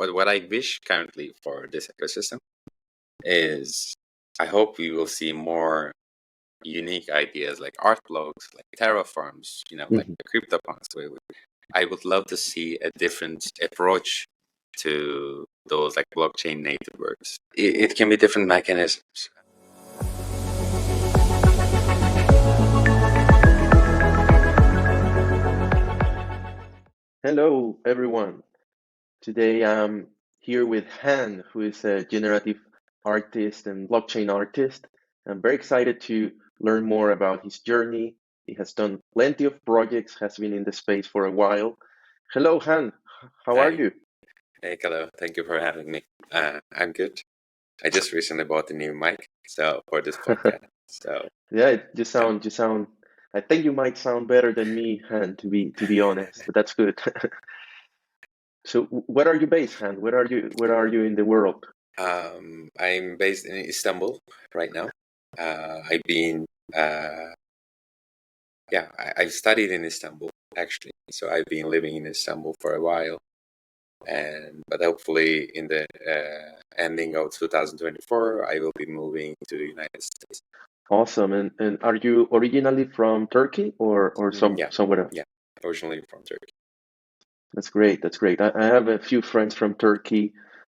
but what I wish currently for this ecosystem is I hope we will see more unique ideas like art blogs, like terraforms, like the CryptoPunks way. I would love to see a different approach to those like blockchain native works. It can be different mechanisms. Hello, everyone. Today I'm here with Han, who is a generative artist and blockchain artist. I'm very excited to learn more about his journey. He has done plenty of projects, has been in the space for a while. Hello, Han. How are Hi. you? Hey, hello. Thank you for having me. I'm good. I just recently bought a new mic, so for this podcast. So Yeah, you sound. I think you might sound better than me, Han, to be honest, but that's good. So, where are you based, Han? Where are you in the world? I'm based in Istanbul right now. I've been I've studied in Istanbul actually, so I've been living in Istanbul for a while, but hopefully in the ending of 2024, I will be moving to the United States. Awesome. And are you originally from Turkey or Yeah, somewhere else? yeah, originally from Turkey. That's great. That's great. I have a few friends from Turkey,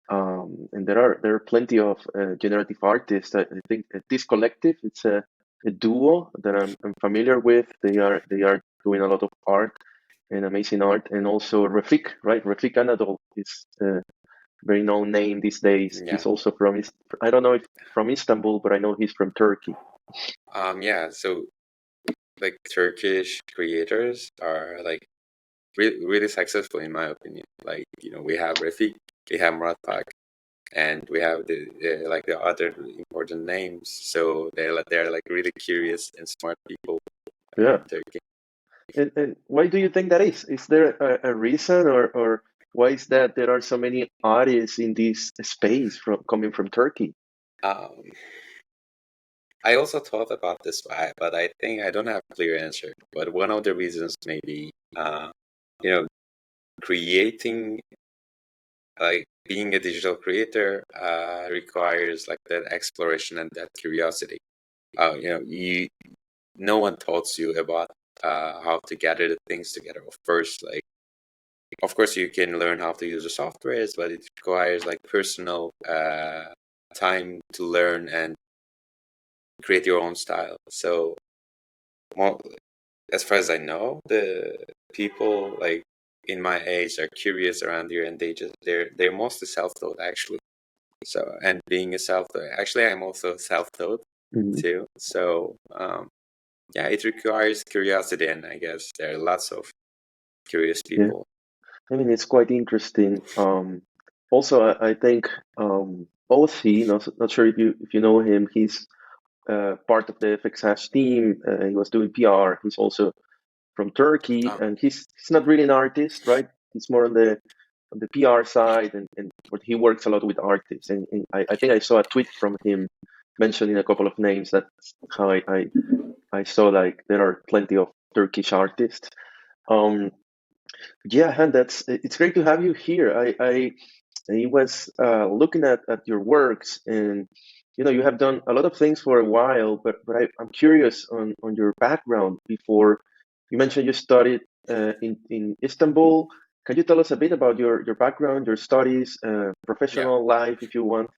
and there are plenty of generative artists. I think this collective, it's a duo that I'm familiar with. They are doing a lot of art and amazing art, and also Refik, right? Refik Anadol is a very known name these days. Yeah. He's also I don't know if from Istanbul, but I know he's from Turkey. Yeah. So like Turkish creators are like really successful in my opinion. Like we have Refik, we have Murat Pak, and we have the other important names. So they're like really curious and smart people Yeah. in Turkey. And why do you think that is? Is there a reason, or why is that there are so many artists in this space coming from Turkey? Um, I also thought about this why, but I think I don't have a clear answer. But one of the reasons maybe, you know, creating like being a digital creator requires like that exploration and that curiosity. No one taught you about how to gather the things together. First, like of course you can learn how to use the softwares, but it requires like personal time to learn and create your own style. So, well, as far as I know, the people like in my age are curious around here, and they're mostly self-taught actually. So, and being a self-taught, actually, I'm also self-taught Mhm. too. So, yeah, it requires curiosity, and I guess there are lots of curious Yeah, people. I mean it's quite interesting. Also, I think Othi, not sure if you know him. He's part of the FXH team. He was doing PR. He's also from Turkey, Oh, and he's not really an artist, right? He's more on the PR side, but he works a lot with artists. And I think I saw a tweet from him mentioning a couple of names. That's how I saw like there are plenty of Turkish artists. Um, yeah, Han, it's great to have you here. I was looking at your works, and you have done a lot of things for a while, but I'm curious on your background. Before you mentioned you studied in Istanbul. Can you tell us a bit about your background, your studies, yeah. professional life, if you want?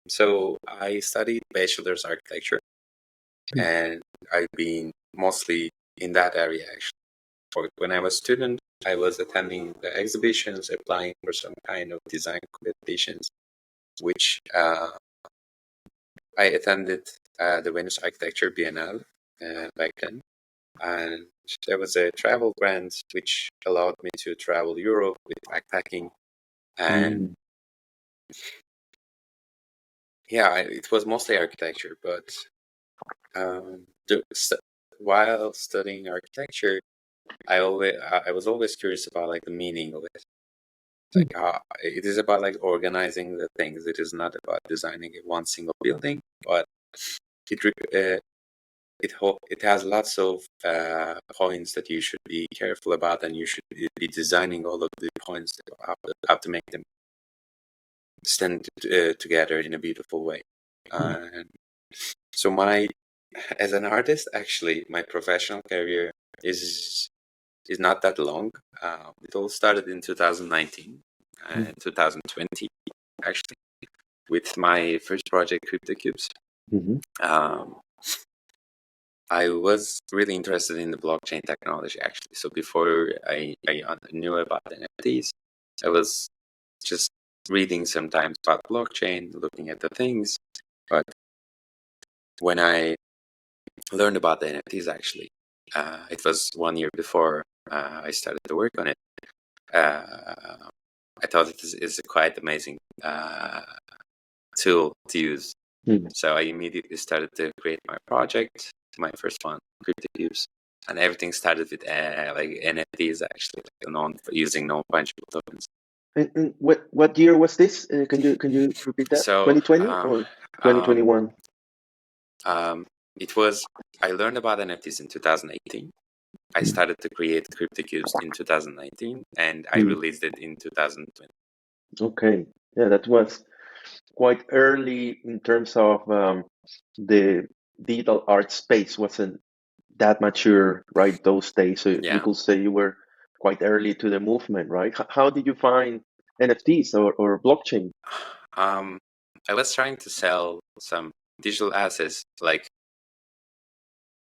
So I studied bachelor's architecture, and I've been mostly in that area actually. When I was a student, I was attending the exhibitions, applying for some kind of design competitions, which I attended the Venice Architecture Biennale back then. And there was a travel grant which allowed me to travel Europe with backpacking. And Mm, yeah, it was mostly architecture, but while studying architecture, I was always curious about like the meaning of it. Like it is about like organizing the things. It is not about designing one single building, but it it has lots of points that you should be careful about, and you should be designing all of the points how to make them stand together in a beautiful way. And so as an artist, actually, my professional career is not that long. It all started in 2019, 2020, actually, with my first project, CryptoCubes. I was really interested in the blockchain technology, actually. So before I knew about NFTs, I was just reading sometimes about blockchain, looking at the things. But when I learned about the NFTs, actually, it was 1 year before I started to work on it. I thought it is a quite amazing tool to use. So I immediately started to create my project, my first one, CryptoCubes, and everything started with like NFTs, actually, using non-fungible tokens. And what year was this? Can you repeat that? So 2020 or 2021? I learned about NFTs in 2018. I started to create CryptoCubes in 2019, and I released it in 2020. Okay, yeah, that was quite early in terms of the digital art space wasn't that mature, right? Those days, so you could say you were quite early to the movement, right? How did you find NFTs or blockchain? I was trying to sell some digital assets, like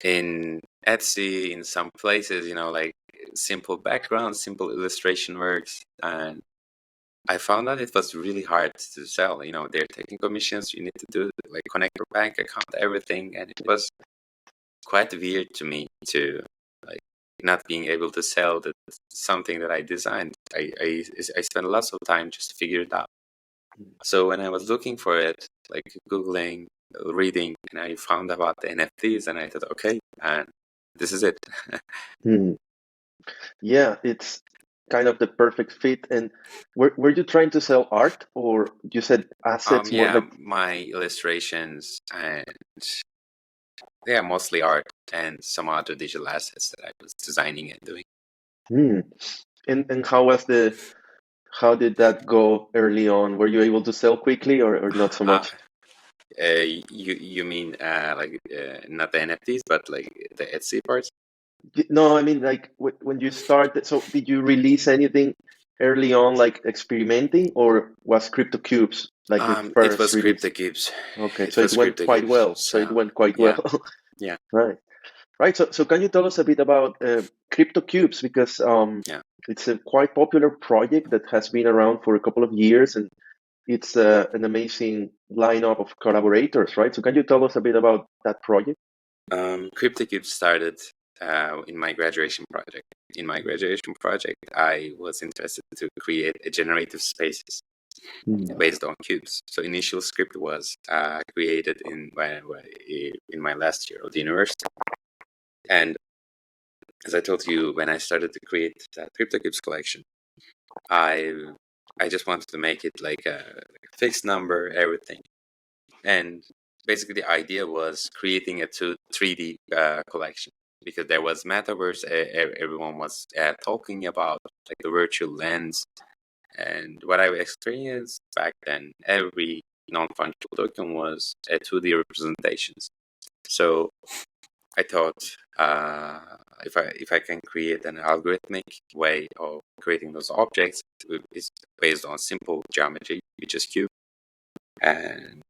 in Etsy, in some places, like simple backgrounds, simple illustration works, and I found that it was really hard to sell. They're taking commissions. You need to do like connect your bank account, everything, and it was quite weird to me to like not being able to sell something that I designed. I spent lots of time just to figure it out. So when I was looking for it, like Googling, reading, and I found about the NFTs, and I thought, okay, and this is it. Yeah, it's kind of the perfect fit. And were you trying to sell art, or you said assets? More like my illustrations and mostly art and some other digital assets that I was designing and doing. And how did that go early on? Were you able to sell quickly or not so much? You mean like not the NFTs, but like the Etsy parts? No, I mean like when you started. So did you release anything early on, like experimenting, or was CryptoCubes like the first it was release? CryptoCubes. Okay, so it went quite well. So it went quite well. Yeah. Right. So can you tell us a bit about CryptoCubes, because it's a quite popular project that has been around for a couple of years, and it's an amazing lineup of collaborators, right? So can you tell us a bit about that project? CryptoCubes started in my graduation project. In my graduation project, I was interested to create a generative spaces based on cubes. So initial script was created in my last year of the university. And as I told you, when I started to create that CryptoCubes collection, I just wanted to make it like a fixed number, everything. And basically the idea was creating a 3D collection, because there was metaverse, everyone was talking about like the virtual lens. And what I experienced back then, every non-fungible token was a 2D representations. So I thought if I can create an algorithmic way of creating those objects, it's based on simple geometry, which is cube, and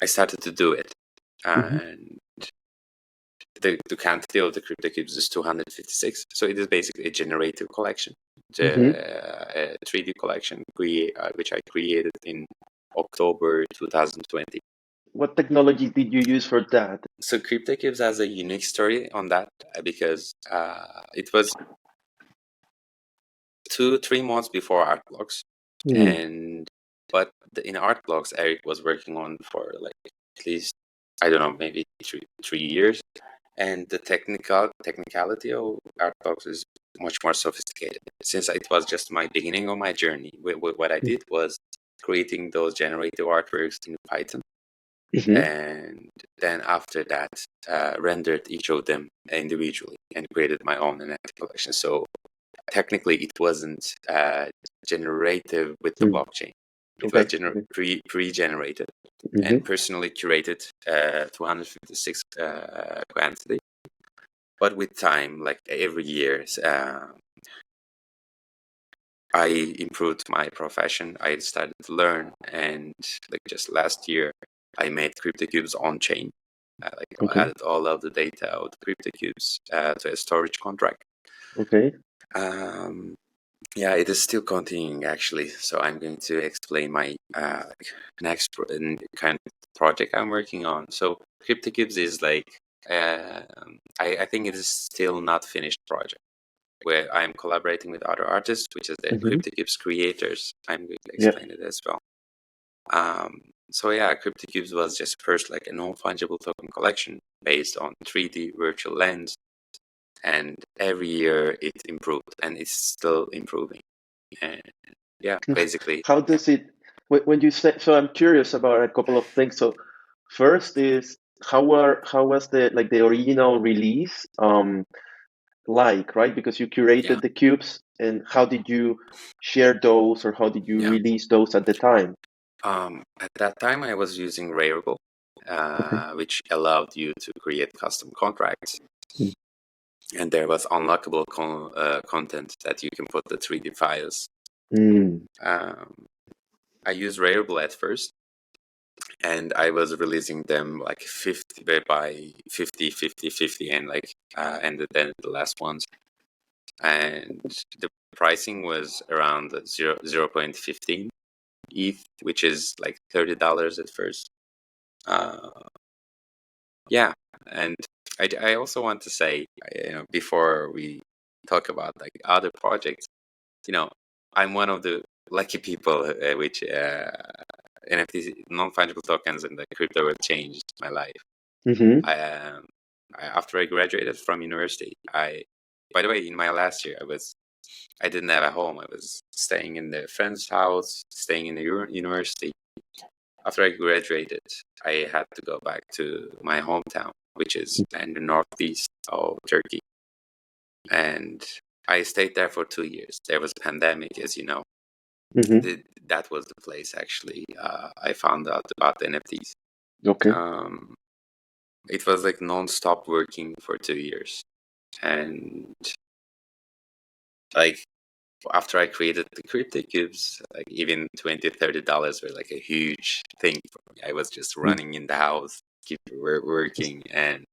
I started to do it. And the quantity of the CryptoCubes is 256. So it is basically a generative collection, a 3D collection, which I created in October 2020. What technology did you use for that? So CryptoCubes has a unique story on that, because it was 2-3 months before Art Blocks, but in Art Blocks, Eric was working on for like at least, I don't know, maybe 3 years, and the technicality of Art Blocks is much more sophisticated. Since it was just my beginning of my journey, what I did was creating those generative artworks in Python. and then after that, rendered each of them individually and created my own NFT collection. So technically, it wasn't generative with the blockchain. It was pre-generated and personally curated 256 quantity. But with time, like every year, I improved my profession. I started to learn, and like just last year, I made CryptoCubes on chain. Added all of the data of the CryptoCubes to a storage contract. Yeah, it is still continuing actually. So I'm going to explain my next kind of project I'm working on. So CryptoCubes is like I think it is still not finished project, where I'm collaborating with other artists, which is the CryptoCubes creators. I'm going to explain it as well. So yeah, CryptoCubes was just first like a non-fungible token collection based on 3D virtual lens, and every year it improved, and it's still improving. And yeah, basically. How does it? When you say, so I'm curious about a couple of things. So first is how was the original release right? Because you curated the cubes, and how did you share those, or how did you release those at the time? At that time, I was using Rarible, which allowed you to create custom contracts, and there was unlockable content that you can put the 3D files. I used Rarible at first, and I was releasing them like 50 by 50, 50, 50, and and then the last ones. And the pricing was around 0.15 ETH, which is like $30 at first. Yeah, and I also want to say, before we talk about like other projects, I'm one of the lucky people which NFTs, non-fungible tokens, and the crypto world changed my life. After I graduated from university, by the way, in my last year, I didn't have a home. I was staying in the friend's house, staying in the university. After I graduated, I had to go back to my hometown, which is in the northeast of Turkey. And I stayed there for 2 years. There was a pandemic, as you know. That was the place, actually. I found out about NFTs. It was like non-stop working for 2 years. And like after I created the CryptoCubes, like even $20, $30 were like a huge thing for me. I was just running in the house, keep working, and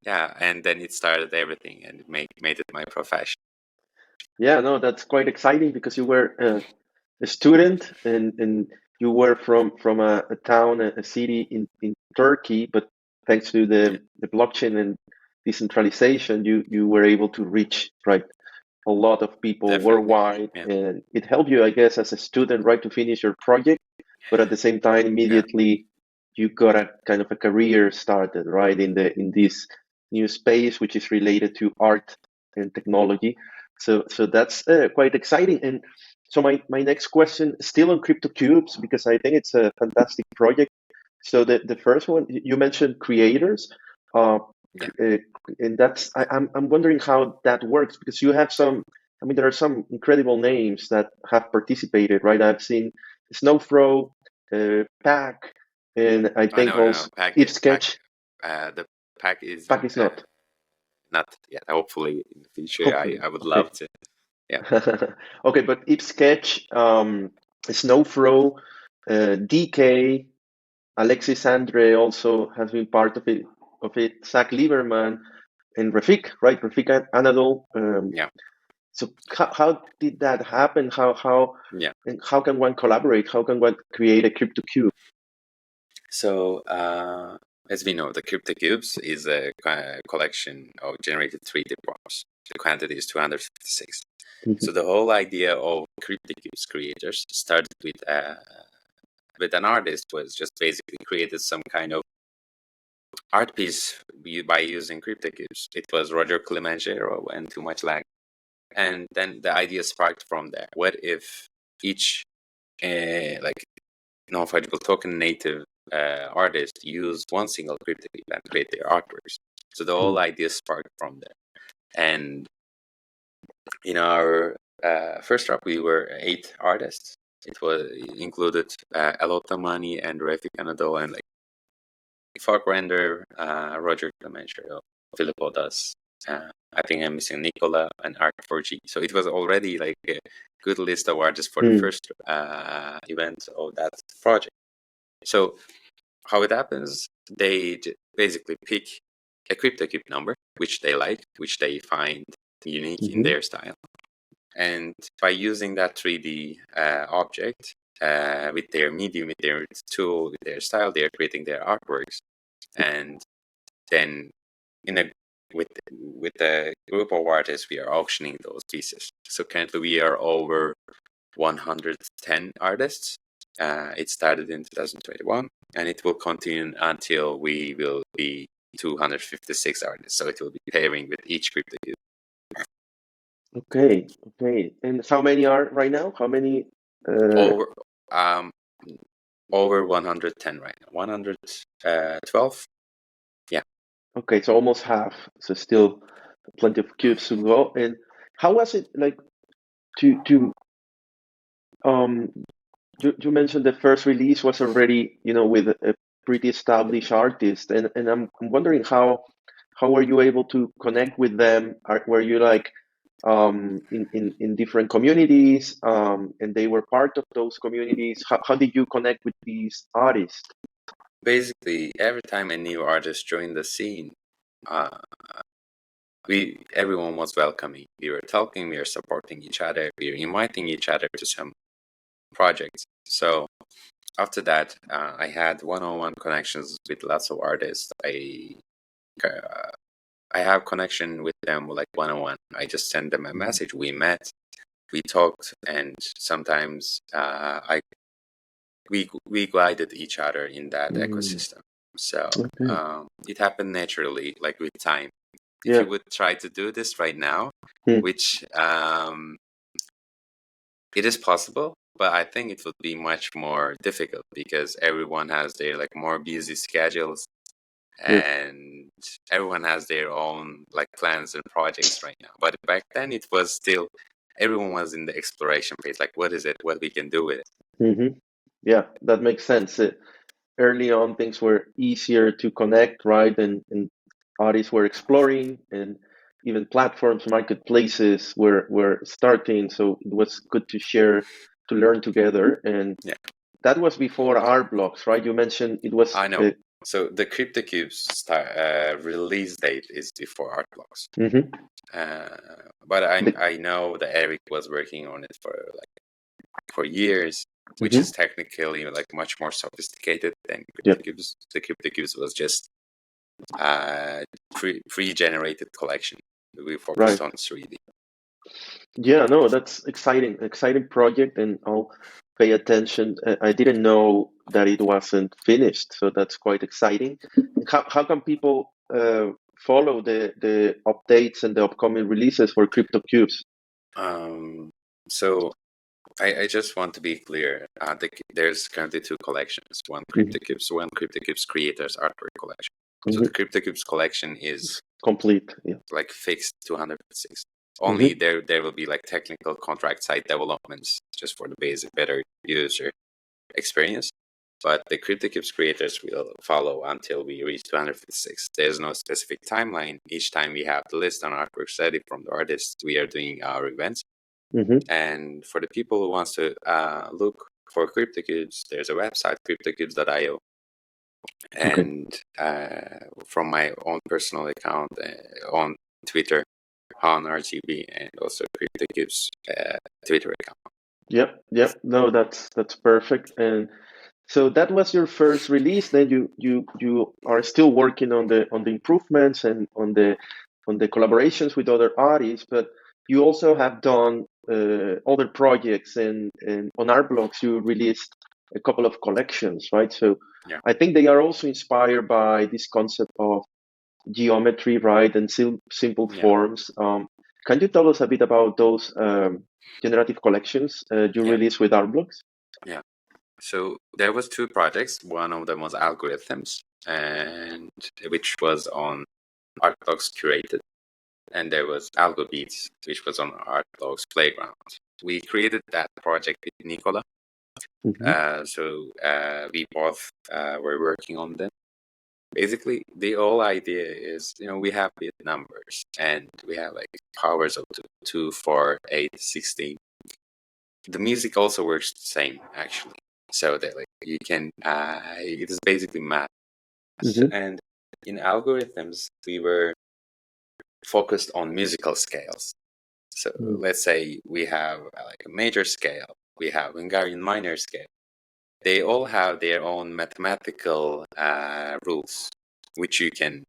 yeah, and then it started everything, and it made it my profession. Yeah, no, that's quite exciting because you were a student and you were from a town, a city in Turkey, but thanks to the blockchain and decentralization, you were able to reach a lot of people worldwide, and it helped you, I guess, as a student, to finish your project, but at the same time, immediately you got a kind of a career started, in this new space, which is related to art and technology. So that's quite exciting. And so my next question, still on CryptoCubes, because I think it's a fantastic project. So the first one, you mentioned creators. And I'm wondering how that works, because you have there are some incredible names that have participated, right? I've seen Snowthrow, Pack, and I think also IpSketch. The Pack is not yet. Hopefully in the future, I would love to. Yeah. Okay, but IpSketch, Snowthrow, DK, Alexis Andre also has been part of it. Zach Lieberman and Rafik, right? Rafik Anadol. So how did that happen? And how can one collaborate? How can one create a CryptoCube? So as we know, the CryptoCubes is a collection of generated 3D prompts. The quantity is 256. So the whole idea of CryptoCubes creators started with an artist was just basically created some kind of art piece by using CryptoCubes. It was Roger Clemengerro and Too Much Lag. And then the idea sparked from there. What if each non-fungible token native artists use one single CryptoCube and create their artworks. So the whole idea sparked from there. And in our first drop, we were 8 artists. It included Elotamani and Refik Anadol and like Fog Render, Roger Clemencio, Filippo Das. I think I'm missing Nicola and Art4G. So it was already like a good list of artists for the first event of that project. So how it happens, they basically pick a CryptoCube number, which they like, which they find unique in their style. And by using that 3D object with their medium, with their tool, with their style, they are creating their artworks. And then with a group of artists, we are auctioning those pieces. So currently we are over 110 artists. It started in 2021, and it will continue until we will be 256 artists. So it will be pairing with each CryptoCube. Okay. And how many are right now? How many? Over 110 right now. 112. Yeah. Okay, so almost half. So still plenty of cubes to go. And how was it like to you mentioned the first release was already, with a pretty established artist, and I'm wondering how were you able to connect with them? Were you like in different communities, and they were part of those communities? How did you connect with these artists? Basically, every time a new artist joined the scene, everyone was welcoming. We were talking, we were supporting each other, we were inviting each other to some projects. So after that, I had one-on-one connections with lots of artists. I have connection with them like one-on-one. I just send them a message. We met, we talked, and sometimes we guided each other in that ecosystem. So it happened naturally, like with time. If you would try to do this right now, which it is possible, but I think it would be much more difficult because everyone has their like more busy schedules, and everyone has their own like plans and projects right now. But back then it was still, everyone was in the exploration phase, like what is it, what we can do with it. Yeah, that makes sense. Early on, things were easier to connect, right? And artists were exploring, and even platforms, marketplaces were starting. So it was good to share, to learn together. And that was before Art Blocks, right? You mentioned it was. I know. So the CryptoCubes release date is before Art Blocks. But I know that Eric was working on it for years, which is technically like much more sophisticated than CryptoCubes. The CryptoCubes was just pre-generated collection. We focused on 3D. Yeah, no, that's exciting project, and I'll pay attention. I didn't know that it wasn't finished, so that's quite exciting. How can people follow the updates and the upcoming releases for CryptoCubes? So I just want to be clear. There's currently 2 collections: one CryptoCubes, one CryptoCubes Creators Artwork Collection. So the CryptoCubes collection is complete, like fixed 256. Only there will be like technical contract side developments just for the basic better user experience. But the CryptoCubes creators will follow until we reach 256. There's no specific timeline. Each time we have the list on artworks ready from the artists, we are doing our events. And for the people who wants to look for CryptoCubes, there's a website, CryptoCubes.io. And from my own personal account on Twitter, Han RGB, and also CryptoCubes Twitter account. Yep. No, that's perfect. And so that was your first release. Then you are still working on the improvements and on the collaborations with other artists, but you also have done other projects, and on Art Blocks you released a couple of collections, right? So I think they are also inspired by this concept of geometry, right, and simple forms. Can you tell us a bit about those generative collections you released with Art Blocks? Yeah. So there was two projects. One of them was AlgoRhythms, and which was on ArtBlocks Curated, and there was AlgoBeats, which was on ArtBlocks Playground. We created that project with Nicola. So we both were working on them. Basically, the whole idea is, we have bit numbers, and we have like powers up to 2, 4, 8, 16. The music also works the same, actually. So that like you can, it is basically math. And in AlgoRhythms, we were focused on musical scales. So let's say we have like a major scale, we have Hungarian minor scale. They all have their own mathematical rules, which you can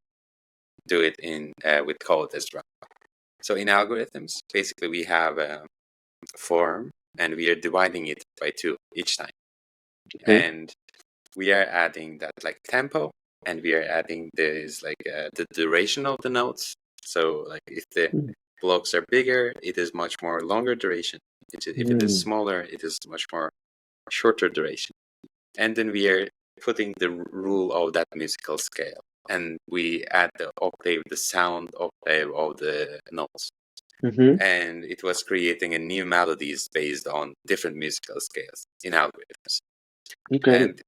do it in with code as well. So in AlgoRhythms, basically we have a form, and we are dividing it by 2 each time. And we are adding that like tempo, and we are adding this like the duration of the notes. So like if the blocks are bigger, it is much more longer duration. If it is smaller, it is much more shorter duration. And then we are putting the rule of that musical scale, and we add the octave, the sound octave of the notes. And it was creating a new melodies based on different musical scales in AlgoRhythms. And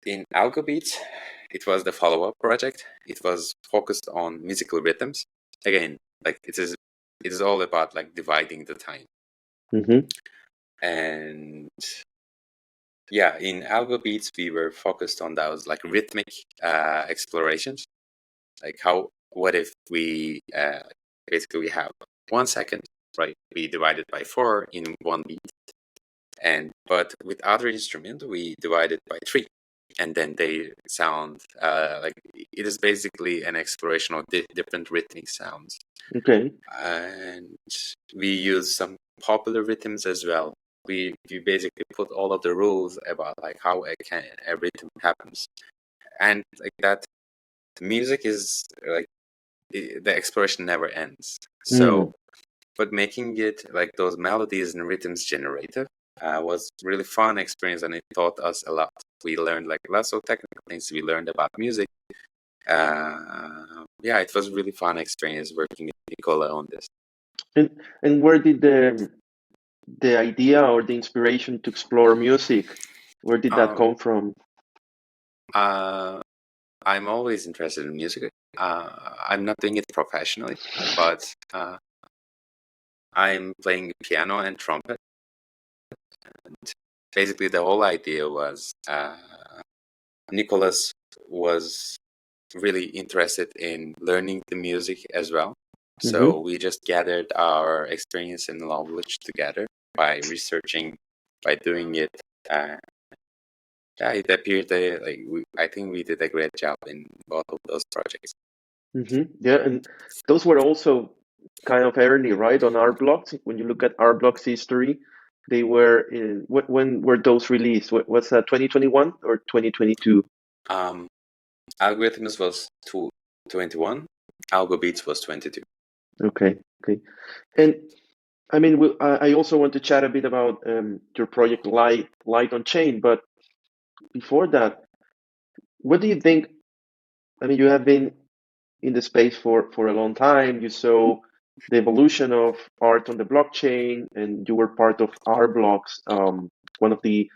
in AlgoBeats, it was the follow-up project. It was focused on musical rhythms. Again, like it is all about like dividing the time. And yeah, in AlgoBeats, we were focused on those like rhythmic explorations. Like what if we basically we have 1 second, right? We divide it by 4 in one beat. But with other instruments, we divide it by 3. And then they sound like it is basically an exploration of different rhythmic sounds. And we use some popular rhythms as well. We basically put all of the rules about like how a rhythm happens, and like that, music is like the exploration never ends. So, but making it like those melodies and rhythms generative was really fun experience, and it taught us a lot. We learned like lots of technical things. We learned about music. Yeah, it was really fun experience working with Nicola on this. And where did the idea or the inspiration to explore music, where did that come from? I'm always interested in music. I'm not doing it professionally, but I'm playing piano and trumpet. And basically, the whole idea was Nicholas was really interested in learning the music as well. So we just gathered our experience and knowledge together by researching, by doing it. Yeah, it appeared like I think we did a great job in both of those projects. Yeah, and those were also kind of early, right, on our blocks. When you look at our blocks history, they were when were those released? What's that, 2021 or 2022? AlgoRhythms was 21. AlgoBeats was 22. Okay. And I mean, I also want to chat a bit about your project Light on Chain. But before that, what do you think? I mean, you have been in the space for a long time. You saw the evolution of art on the blockchain, and you were part of our blocks, one of the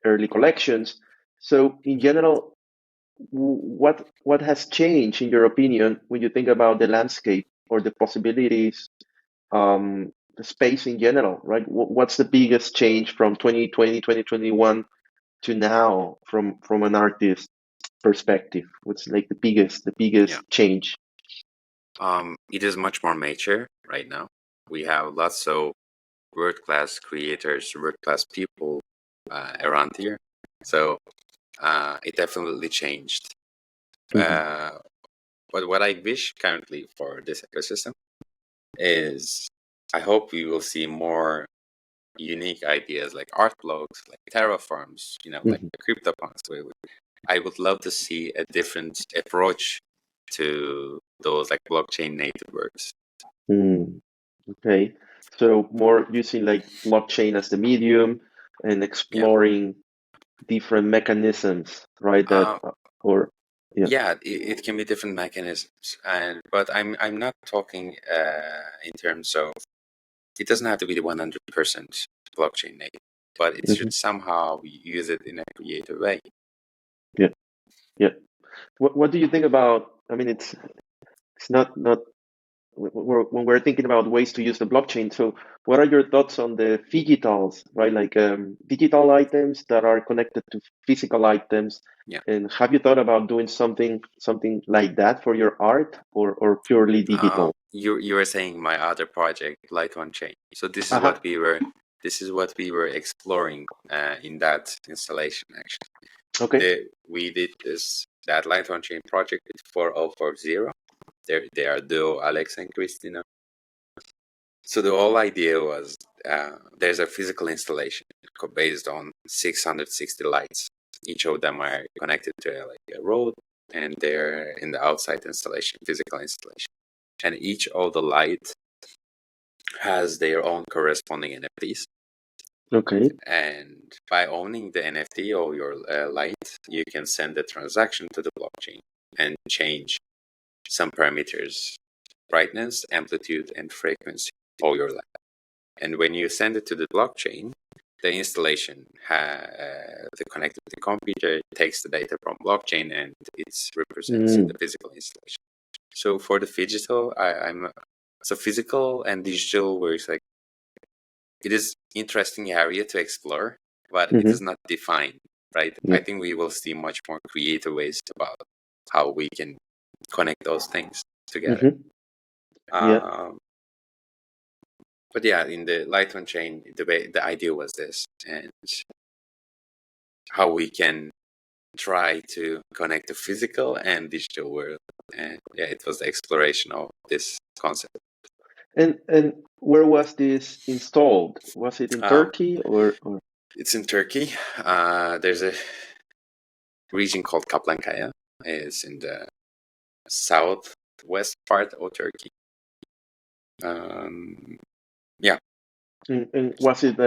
early collections. So, in general, what has changed in your opinion when you think about the landscape or the possibilities, the space in general, right? What's the biggest change from 2020, 2021 to now from an artist perspective? What's like the biggest change? It is much more mature right now. We have lots of world-class creators, world-class people around here. So it definitely changed. But what I wish currently for this ecosystem is I hope we will see more unique ideas like art blogs, like terraforms, like the CryptoPunks. I would love to see a different approach to those like blockchain native works. Okay, so more using like blockchain as the medium and exploring different mechanisms, right? That or yeah, it can be different mechanisms, but I'm not talking in terms of it doesn't have to be the 100% blockchain native, but it should somehow use it in a creative way. Yeah, yeah. What do you think about? I mean, it's not when we're thinking about ways to use the blockchain. So, what are your thoughts on the digitals, right? Like digital items that are connected to physical items. Yeah. And have you thought about doing something like that for your art, or purely digital? You were saying my other project, Light on Chain. So this is what we were exploring in that installation actually. Okay. We did that Light on Chain project with 4040. They are duo Alex and Christina. So the whole idea was there's a physical installation based on 660 lights. Each of them are connected to a road, and they're in the outside installation, physical installation. And each of the light has their own corresponding NFTs. Okay. And by owning the NFT or your light, you can send the transaction to the blockchain and change some parameters, brightness, amplitude, and frequency of your light. And when you send it to the blockchain, the installation, the connected to the computer, takes the data from blockchain and it represents in the physical installation. So for the digital, so physical and digital works like it is interesting area to explore, but it is not defined, right? I think we will see much more creative ways about how we can connect those things together. But yeah, in the Light on Chain, the idea was this, and how we can try to connect the physical and digital world. And yeah, it was the exploration of this concept. And where was this installed? Was it in Turkey or? It's in Turkey. There's a region called Kaplankaya. It's in the southwest part of Turkey. Yeah. And was it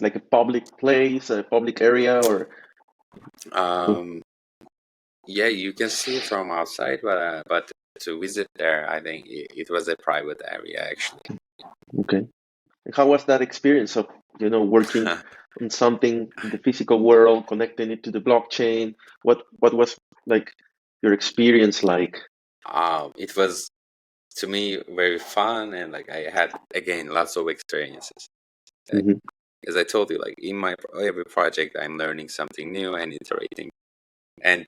like a public place, a public area, or? Yeah, you can see it from outside, but to visit there, I think it was a private area actually. Okay. And how was that experience of working on something in the physical world, connecting it to the blockchain? What was like your experience like? It was, to me, very fun, and like I had again lots of experiences. As I told you, like in my every project, I'm learning something new and iterating. And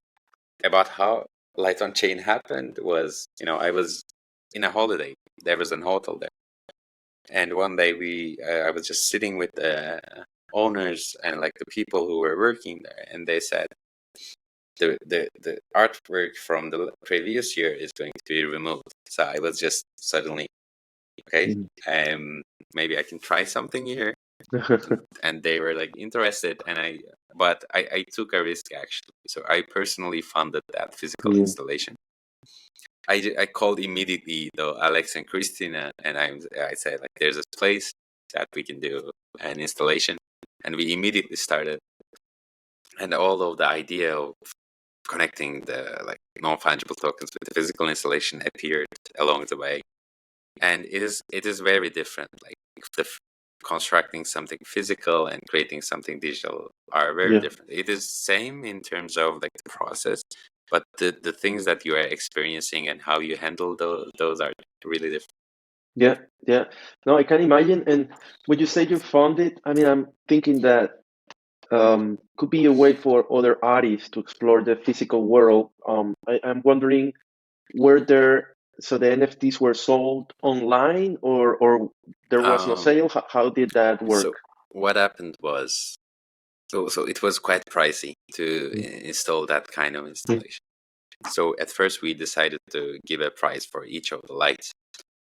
about how Light on Chain happened was, I was in a holiday. There was an hotel there, and one day I was just sitting with the owners and like the people who were working there, and they said the artwork from the previous year is going to be removed. So I was just suddenly, okay, maybe I can try something here. And they were like interested, and I took a risk actually. So I personally funded that physical installation. I called immediately though Alex and Christina, and I said like there's a place that we can do an installation, and we immediately started. And all of the idea of connecting the like non-fungible tokens with the physical installation appeared along the way, and it is very different. Like constructing something physical and creating something digital are very different. It is same in terms of like the process, but the things that you are experiencing and how you handle those are really different. Yeah. No, I can imagine. And when you say you found it, I mean, I'm thinking that could be a way for other artists to explore the physical world. I'm wondering, so the NFTs were sold online, or there was no sale? How did that work? So what happened was, so it was quite pricey to install that kind of installation. So at first we decided to give a price for each of the lights,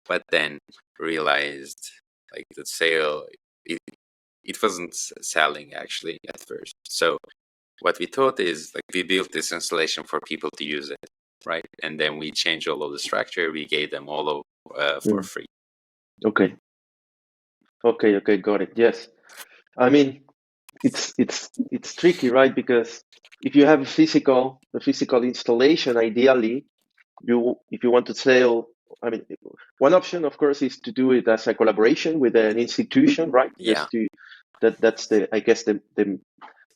but then realized like the sale, it wasn't selling actually at first. So what we thought is like we built this installation for people to use it, right? And then we changed all of the structure. We gave them all of for free. Okay, got it. Yes, I mean, it's tricky, right? Because if you have a physical installation, ideally, if you want to sell, I mean, one option, of course, is to do it as a collaboration with an institution, right? Yeah. That's the, I guess, the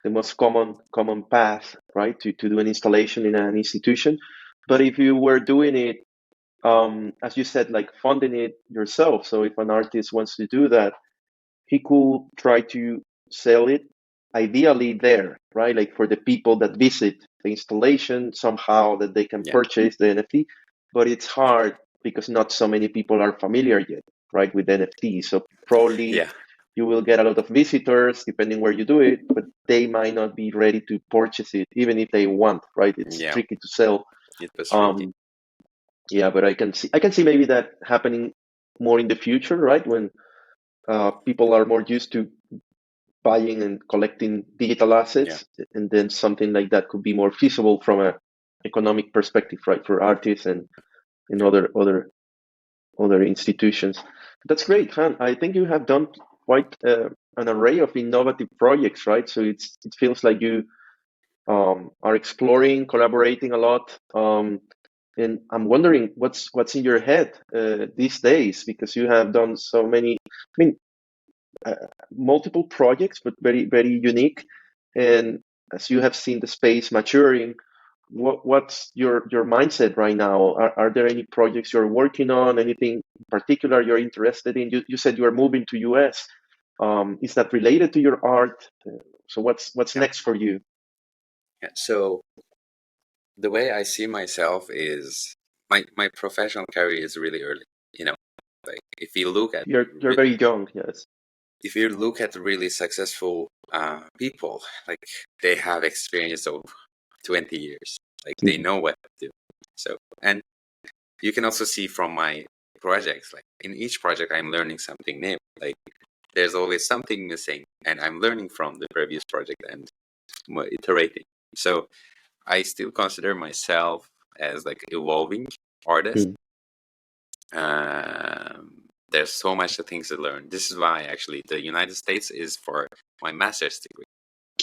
most common path, right? To do an installation in an institution. But if you were doing it, as you said, like funding it yourself. So if an artist wants to do that, he could try to sell it ideally there, right? Like for the people that visit the installation, somehow that they can Yeah. purchase the NFT. But it's hard because not so many people are familiar yet, right, with NFTs. So probably Yeah. you will get a lot of visitors depending where you do it, but they might not be ready to purchase it, even if they want, right? It's Yeah. tricky to sell. It was tricky. Yeah, but I can see maybe that happening more in the future, right? When people are more used to buying and collecting digital assets, and then something like that could be more feasible from an economic perspective, right, for artists and other institutions. That's great, Han. I think you have done quite an array of innovative projects, right? So it feels like you are exploring, collaborating a lot. And I'm wondering what's in your head these days, because you have done so many. I mean, multiple projects, but very unique. And as you have seen the space maturing, what's your mindset right now? Are there any projects you're working on? Anything in particular you're interested in? You said you are moving to US. Is that related to your art? So what's Yeah. next for you? Yeah. So the way I see myself is my professional career is really early. Like if you look at You're very young, yes. really successful people, like they have experience of 20 years. Like they know what to do. So, and you can also see from my projects, like in each project, I'm learning something new. Like there's always something missing, and I'm learning from the previous project and iterating. So I still consider myself as like evolving artist. There's so much things to learn. This is why actually the United States is for my master's degree.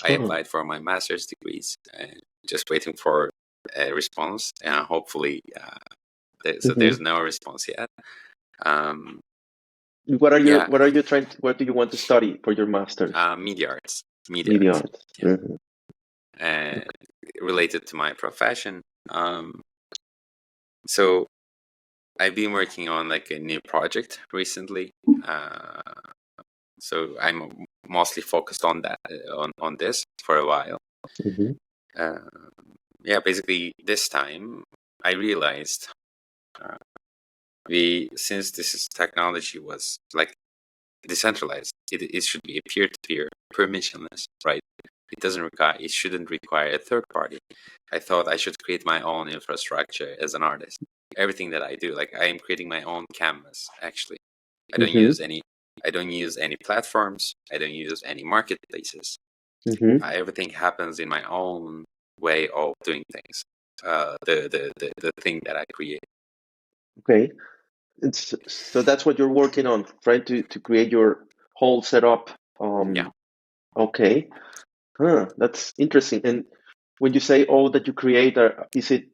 I applied for my master's degrees and just waiting for a response. And hopefully, so there's no response yet. What are you trying to, what do you want to study for your master's? Media arts. Media arts. Yeah. Related to my profession. So I've been working on like a new project recently. So I'm mostly focused on that, on this for a while. Yeah, basically this time I realized since this technology was like decentralized, it should be a peer-to-peer, permissionless, right? It shouldn't require a third party. I thought I should create my own infrastructure as an artist. Everything that I do, like I am creating my own canvas. Actually, I don't use any platforms. I don't use any marketplaces. Everything happens in my own way of doing things. The thing that I create. Okay. So that's what you're working on, trying to create your whole setup. Yeah. Okay. That's interesting. And when you say all that you create, is it,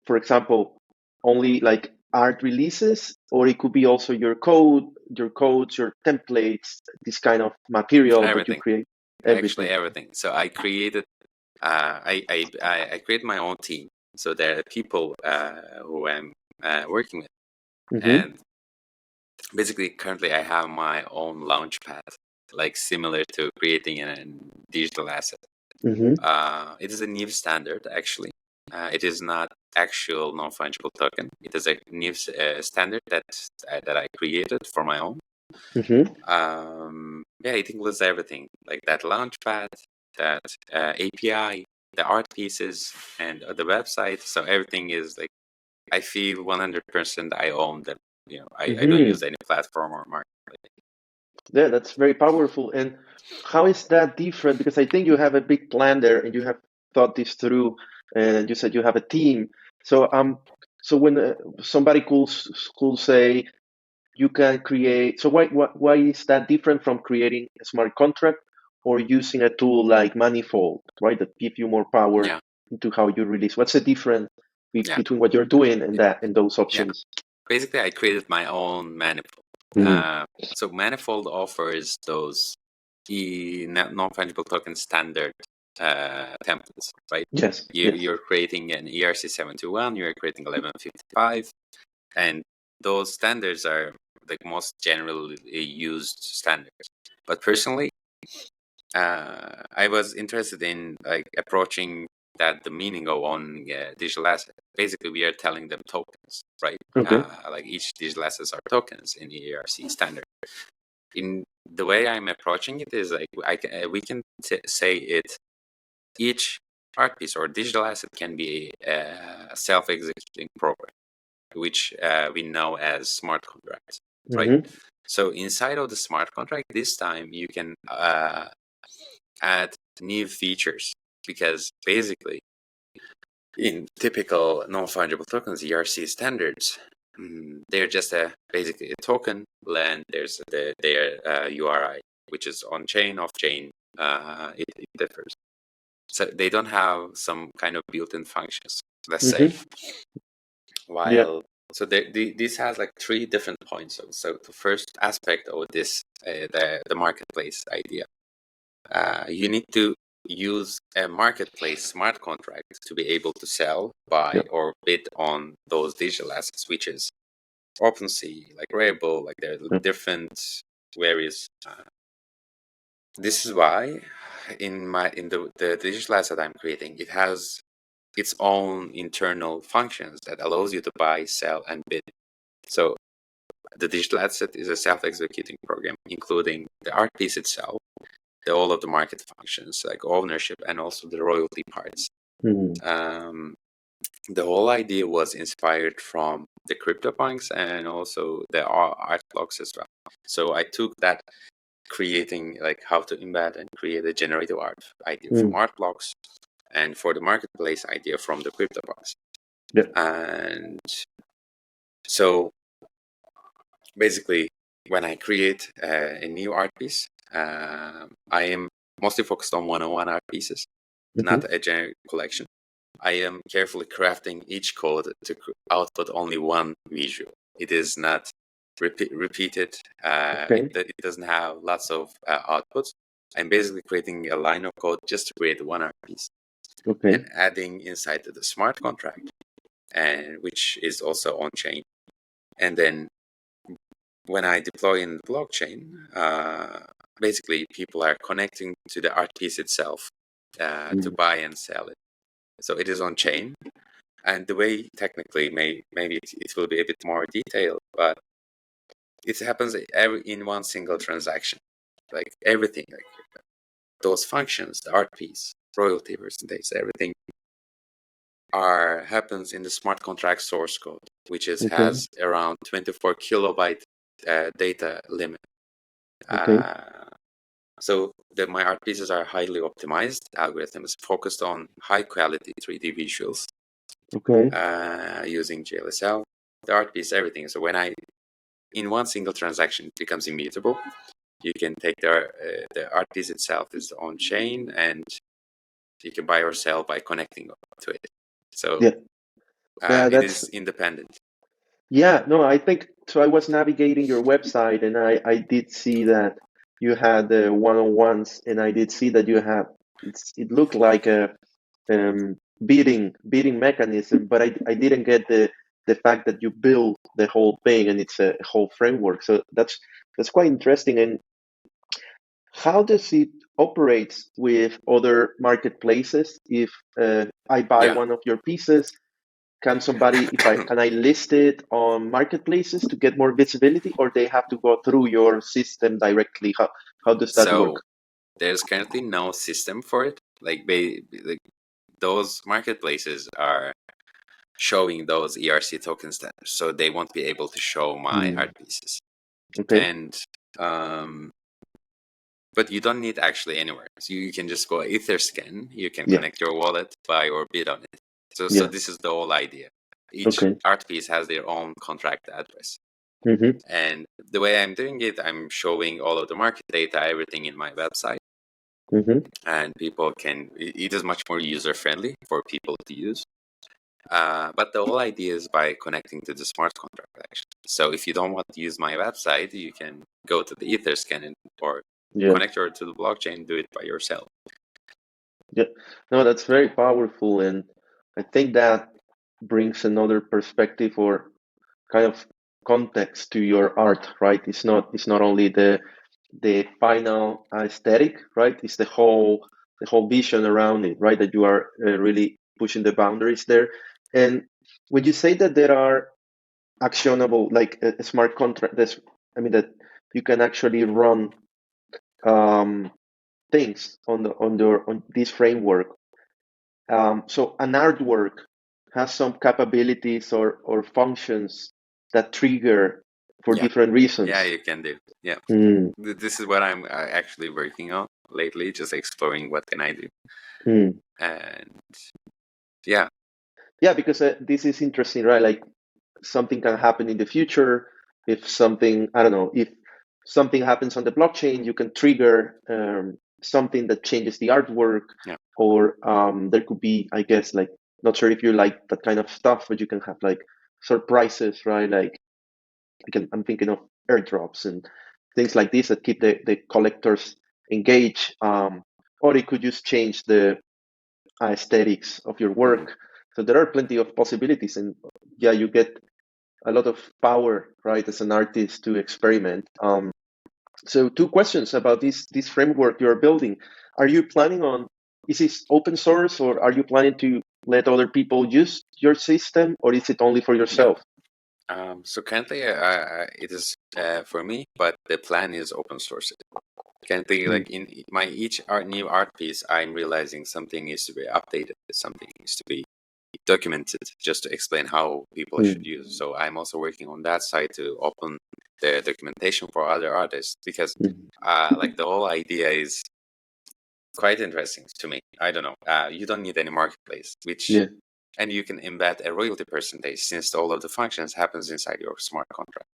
for example, only like art releases, or it could be also your codes, your templates, this kind of material that you Everything. create? Actually, Everything. everything. So I created. I created my own team. So there are people who I'm working with, and basically currently I have my own launchpad, like similar to creating a digital asset. It is a new standard actually. It is not actual non-fungible token. It is a new standard that I created for my own. Yeah, it includes everything, like that launchpad, that API, the art pieces, and the website. So everything is like, I feel 100% I own them. I don't use any platform or market. Yeah, that's very powerful. And how is that different? Because I think you have a big plan there, and you have thought this through, and you said you have a team. So when somebody could say you can create, so why is that different from creating a smart contract or using a tool like Manifold, right, that give you more power Yeah. into how you release? What's the difference Yeah. between what you're doing and those options? Basically, I created my own manifold. Mhm. So Manifold offers those non-fungible token standard templates, right? Yes. You're creating an ERC721, you're creating 1155, and those standards are the most generally used standards. But personally, I was interested in like approaching that the meaning of owning a digital asset. Basically, we are telling them tokens, right? Okay. Like each digital assets are tokens in the ERC standard. In the way I'm approaching it is like we can say it. Each art piece or digital asset can be a self-executing program, which we know as smart contracts, right? Mm-hmm. So inside of the smart contract, this time you can add new features, because basically in typical non-fungible tokens ERC standards, they're just basically a token, and there's their URI, which is on chain, off chain. It differs, so they don't have some kind of built-in functions, let's say. Yeah. So this has like three different points. So the first aspect of this, the marketplace idea, you need to use a marketplace smart contract to be able to sell, buy, or bid on those digital assets, which is OpenSea, like Rarible, like there are different various. This is why in the digital asset I'm creating, it has its own internal functions that allows you to buy, sell, and bid. So the digital asset is a self-executing program, including the art piece itself, all of the market functions like ownership, and also the royalty parts. The whole idea was inspired from the CryptoPunks and also the art blocks as well. So I took that, creating like how to embed and create a generative art idea from art blocks, and for the marketplace idea from the CryptoPunks. And so basically, when I create a new art piece, I am mostly focused on one-on-one art pieces, not a generic collection. I am carefully crafting each code to output only one visual. It is not repeated. It doesn't have lots of outputs. I'm basically creating a line of code just to create one art piece, and adding inside to the smart contract, and which is also on chain. And then when I deploy in the blockchain, basically people are connecting to the art piece itself to buy and sell it. So it is on chain, and the way technically maybe it will be a bit more detailed, but it happens in one single transaction. Like everything, like those functions, the art piece, royalty percentage, everything happens in the smart contract source code, which has around 24 kilobyte data limit. So my art pieces are highly optimized. The algorithm is focused on high quality 3D visuals using GLSL. The art piece, everything. So when in one single transaction, it becomes immutable. You can take the art piece itself is on chain, and you can buy or sell by connecting to it. So it is independent. Yeah, no, I think so. I was navigating your website, and I did see that you had the one-on-ones, and I did see that you have it looked like a bidding mechanism, but I didn't get the fact that you build the whole thing and it's a whole framework. So that's quite interesting. And how does it operate with other marketplaces? If I buy one of your pieces, can I list it on marketplaces to get more visibility, or they have to go through your system directly? How does that work? There's currently no system for it. Like those marketplaces are showing those ERC token standards, so they won't be able to show my art pieces. And but you don't need actually anywhere. So you can just go Etherscan. You can connect your wallet, buy or bid on it. So this is the whole idea. Each art piece has their own contract address. And the way I'm doing it, I'm showing all of the market data, everything in my website. Mm-hmm. and people can. It is much more user friendly for people to use. But the whole idea is by connecting to the smart contract, actually. So if you don't want to use my website, you can go to the Etherscan or Yeah. connect to the blockchain, do it by yourself. Yeah. No, that's very powerful, and I think that brings another perspective or kind of context to your art, right? It's not only the final aesthetic, right? It's the whole vision around it, right? That you are really pushing the boundaries there. And when you say that there are actionable, like a smart contract, that you can actually run um, things on this framework. So an artwork has some capabilities or functions that trigger for Yeah, different yeah, reasons. you can do. Yeah, Mm, this is what I'm actually working on lately, just exploring what can I do. mm. And yeah, Yeah, because this is interesting, right? Like something can happen in the future. If something, I don't know, if something happens on the blockchain, you can trigger something that changes the artwork, yeah, or there could be, I guess, like, not sure if you like that kind of stuff, but you can have like surprises, right? Like I'm thinking of airdrops and things like this that keep the collectors engaged. Or it could just change the aesthetics of your mhm, work. So there are plenty of possibilities, and yeah, you get a lot of power, right, as an artist to experiment. So two questions about this framework you're building. Are you planning on, is this open source, or are you planning to let other people use your system, or is it only for yeah. yourself? So currently, it is for me, but the plan is open source. Currently, Mm, like in my each new art piece, I'm realizing something needs to be updated, something needs to be documented, just to explain how people should mm, use. So I'm also working on that side to open the documentation for other artists, because mm. like the whole idea is quite interesting to me. I don't know. You don't need any marketplace, which Yeah, and you can embed a royalty percentage, since all of the functions happens inside your smart contract.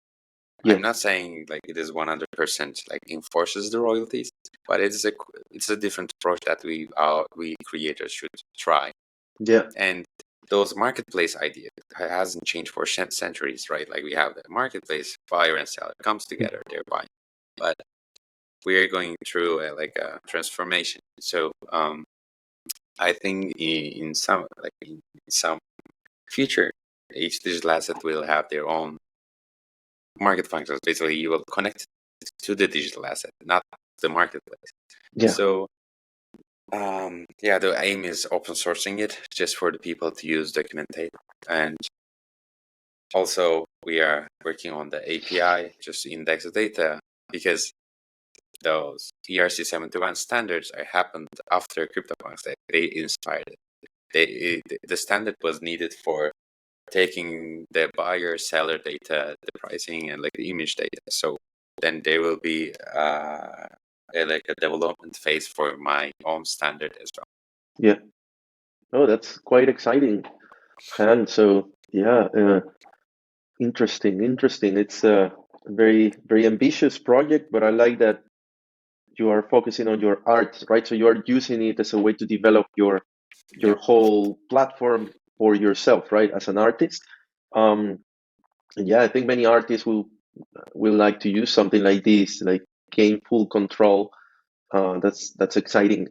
yeah, I'm not saying like it is 100% like enforces the royalties, but it's a different approach that we creators should try. yeah, And those marketplace ideas hasn't changed for centuries, right? Like we have the marketplace, buyer and seller comes together, they're buying, but we're going through like a transformation. So I think in some in some future, each digital asset will have their own market functions. Basically, you will connect to the digital asset, not the marketplace. yeah, So yeah, the aim is open sourcing it just for the people to use, documentate, and also we are working on the API just to index the data, because those ERC-71 standards happened after CryptoPunks. They inspired it. The standard was needed for taking the buyer seller data, the pricing, and like the image data. So then there will be like a development phase for my own standard as well. yeah. Oh, that's quite exciting, Han. So yeah, interesting. It's a very, very ambitious project, but I like that you are focusing on your art, right? So you are using it as a way to develop your Yeah, whole platform for yourself, right, as an artist. Um, and yeah, I think many artists will like to use something like this, like gain full control. That's exciting.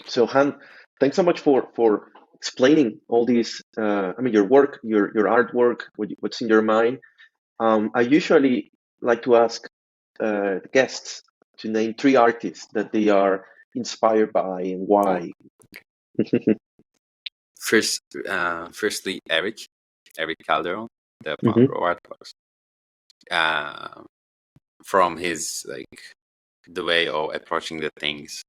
So Han, thanks so much for explaining all these. Your work, your artwork, what's in your mind. I usually like to ask guests to name three artists that they are inspired by and oh, why. firstly, Eric Calderon, the founder Hmm. of Artbox. Uh, from his like the way of approaching the things,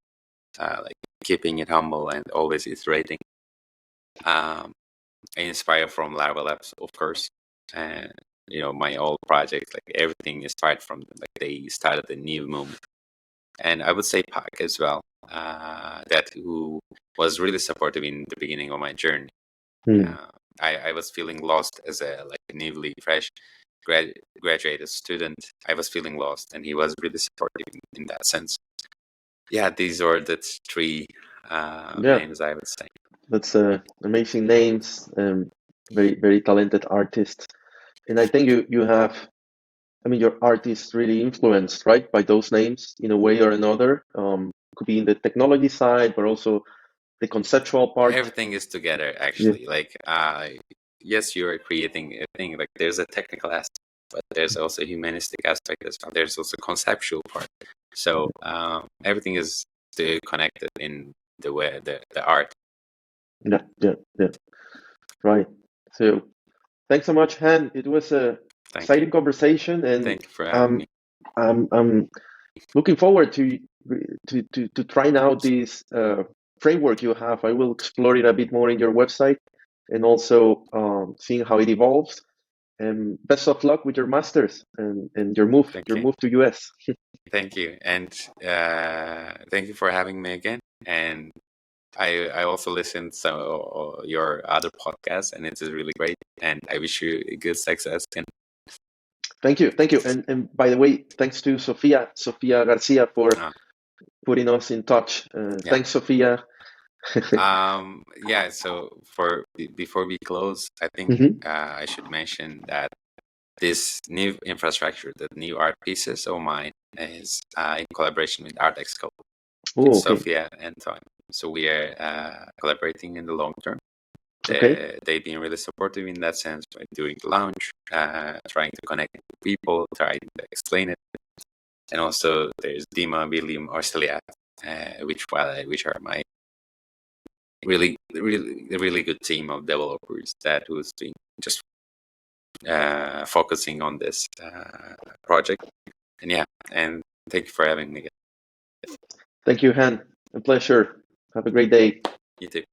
like keeping it humble and always iterating. Um, I inspire from Lava Labs, of course, and my old projects, like everything inspired from them. Like they started a new movement, and I would say Pac as well, that who was really supportive in the beginning of my journey. Hmm. Uh, I was feeling lost as a like newly fresh graduated student. I was feeling lost, and he was really supportive in that sense. Yeah, these are the three Yeah, names I would say. that's amazing names. Very very talented artists, and I think you have. I mean, your art is really influenced, right, by those names in a way or another. Could be in the technology side, but also the conceptual part. Everything is together, Yeah, actually. Like, yes, you are creating a thing. Like, there's a technical aspect, but there's also a humanistic aspect as well. There's also conceptual part. So everything is still connected in the way the art. yeah, yeah, yeah. Right. So thanks so much, Han. It was a Thank you. exciting conversation, and Thank you for having me. I'm looking forward to trying out this framework you have. I will explore it a bit more in your website, and also seeing how it evolves. And best of luck with your masters and your Thank you. move to US. Thank you. And thank you for having me again. And I also listened to your other podcasts, and it is really great. And I wish you good success. And Thank you, thank you. And by the way, thanks to Sofia Garcia for putting us in touch. yeah. Thanks, Sofia. Yeah. So before we close, I think Mhm. I should mention that this new infrastructure, the new art pieces of mine, is in collaboration with ArtExco, with Oh, okay. Sophia and Tom. So we are collaborating in the long term. Okay. They've been really supportive in that sense, like during the launch, trying to connect with people, trying to explain it. And also there's Dima, William, Orcelia, which are my really good team of developers that who's been just focusing on this project. And yeah, and thank you for having me again. Thank you, Han. A pleasure. Have a great day. You too.